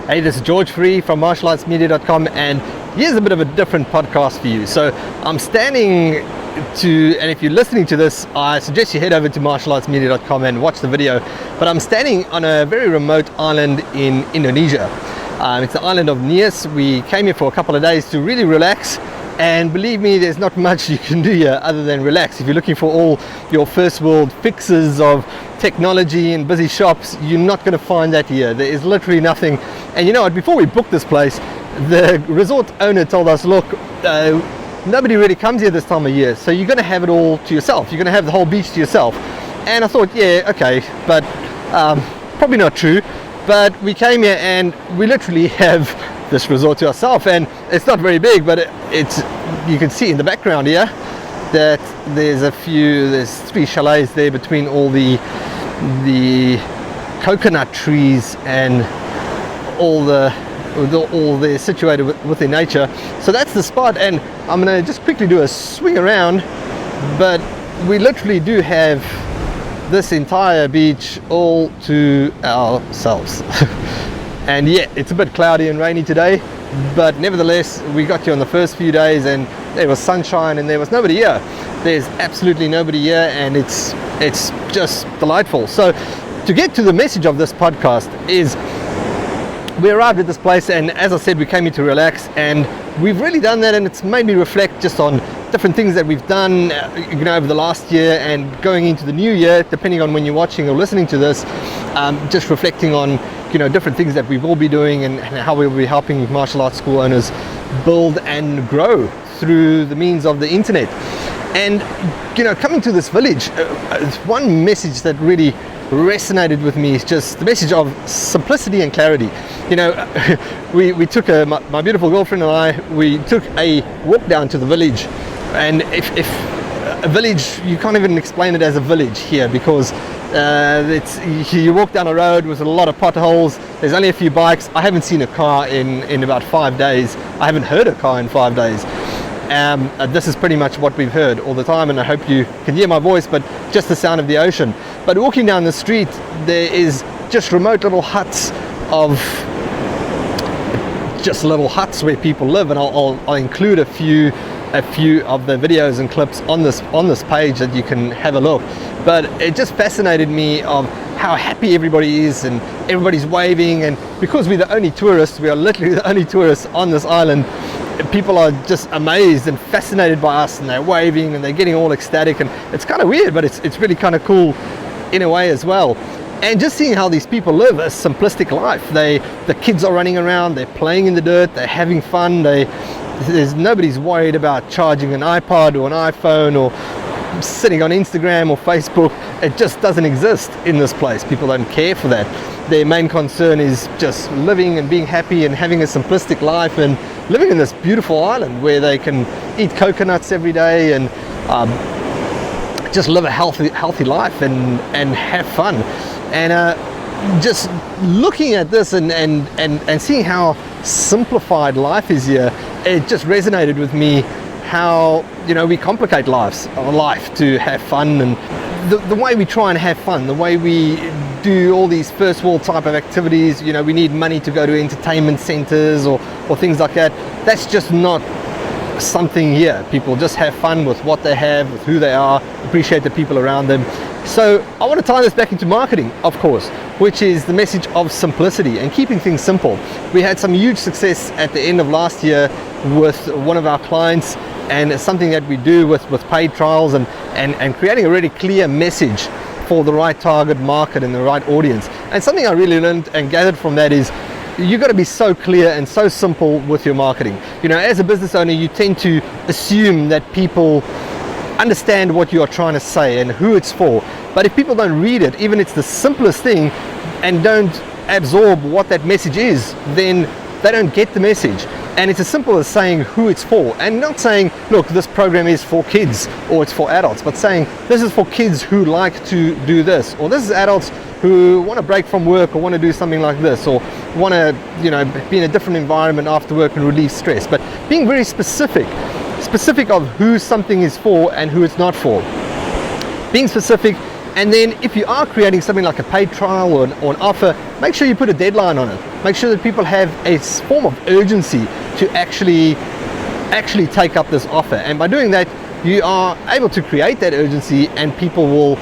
Hey, this is George Fourie from martialartsmedia.com, and here's a bit of a different podcast for you. So I'm standing and if you're listening to this, I suggest you head over to martialartsmedia.com and watch the video. But I'm standing on a very remote island in Indonesia. It's the island of Nias. We came here for a couple of days to really relax, and believe me, there's not much you can do here other than relax. If you're looking for all your first world fixes of technology and busy shops, you're not going to find that here. There is literally nothing. And you know what, before we booked this place, the resort owner told us, look, nobody really comes here this time of year, so you're going to have it all to yourself. You're going to have the whole beach to yourself. And I thought, yeah, okay, but probably not true. But we came here and we literally have this resort to ourselves, and it's not very big, but it's you can see in the background here that there's 3 chalets there between all the coconut trees, and all they're situated within nature. So that's the spot, and I'm going to just quickly do a swing around, but we literally do have this entire beach all to ourselves. And yeah, it's a bit cloudy and rainy today, but nevertheless we got here on the first few days and there was sunshine and there was nobody here. There's absolutely nobody here, and it's just delightful. So to get to the message of this podcast is, we arrived at this place, and as I said, we came here to relax, and we've really done that, and it's made me reflect just on different things that we've done over the last year and going into the new year, depending on when you're watching or listening to this, just reflecting on different things that we've all been doing and how we'll be helping martial arts school owners build and grow through the means of the internet. And coming to this village, one message that really resonated with me is just the message of simplicity and clarity. We took my beautiful girlfriend and I, we took a walk down to the village, and if a village, you can't even explain it as a village here, because you walk down a road with a lot of potholes. There's only a few bikes. I haven't seen a car in about 5 days. I haven't heard a car in 5 days. This is pretty much what we've heard all the time, and I hope you can hear my voice, but just the sound of the ocean. But walking down the street, there is just remote little huts where people live, and I'll include a few of the videos and clips on this page that you can have a look. But it just fascinated me of how happy everybody is, and everybody's waving, and because we're the only tourists, we are literally the only tourists on this island, people are just amazed and fascinated by us, and they're waving and they're getting all ecstatic, and it's kind of weird, but it's really kind of cool in a way as well. And just seeing how these people live a simplistic life. The kids are running around, they're playing in the dirt, they're having fun, nobody's worried about charging an iPod or an iPhone or sitting on Instagram or Facebook. It just doesn't exist in this place. People don't care for that. Their main concern is just living and being happy and having a simplistic life, and living in this beautiful island where they can eat coconuts every day and just live a healthy life and have fun. And just looking at this and seeing how simplified life is here, it just resonated with me how we complicate life to have fun, and the way we try and have fun, the way we do all these first world type of activities. We need money to go to entertainment centers or things like that. That's just not something here. People just have fun with what they have, with who they are, appreciate the people around them. So I want to tie this back into marketing, of course, which is the message of simplicity and keeping things simple. We had some huge success at the end of last year with one of our clients, and it's something that we do with paid trials and creating a really clear message for the right target market and the right audience. And something I really learned and gathered from that is, you've got to be so clear and so simple with your marketing. As a business owner, you tend to assume that people understand what you are trying to say and who it's for. But if people don't read it, even it's the simplest thing, and don't absorb what that message is, then they don't get the message. And it's as simple as saying who it's for, and not saying, look, this program is for kids or it's for adults, but saying this is for kids who like to do this, or this is adults who want to break from work or want to do something like this, or want to be in a different environment after work and relieve stress. But being very specific of who something is for and who it's not for. Being specific And then if you are creating something like a paid trial or an offer, make sure you put a deadline on it. Make sure that people have a form of urgency to actually take up this offer. And by doing that, you are able to create that urgency, and people will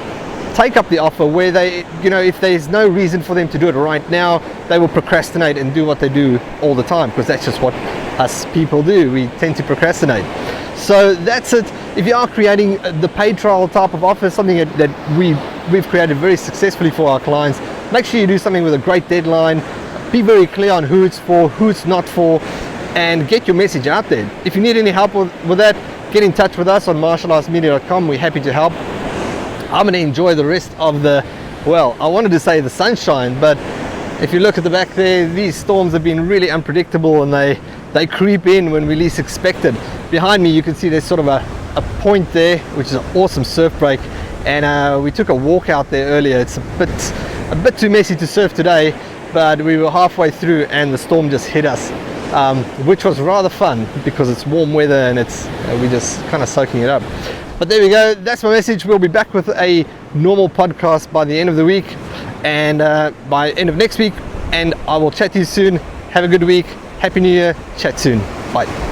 take up the offer where they, if there's no reason for them to do it right now, they will procrastinate and do what they do all the time, because that's just what us people do. We tend to procrastinate. So that's it. If you are creating the paid trial type of offer, something that we've created very successfully for our clients, make sure you do something with a great deadline. Be very clear on who it's for, who it's not for, and get your message out there. If you need any help with that, get in touch with us on martialartsmedia.com. We're happy to help. I'm going to enjoy the rest of I wanted to say the sunshine, but if you look at the back there, these storms have been really unpredictable, and they creep in when we least expect it. Behind me, you can see there's sort of a point there, which is an awesome surf break, and we took a walk out there earlier. It's a bit too messy to surf today, but we were halfway through and the storm just hit us, which was rather fun because it's warm weather and we're just kind of soaking it up. But there we go, that's my message. We'll be back with a normal podcast by the end of the week, and by end of next week, and I will chat to you soon. Have a good week. Happy New Year. Chat soon. Bye.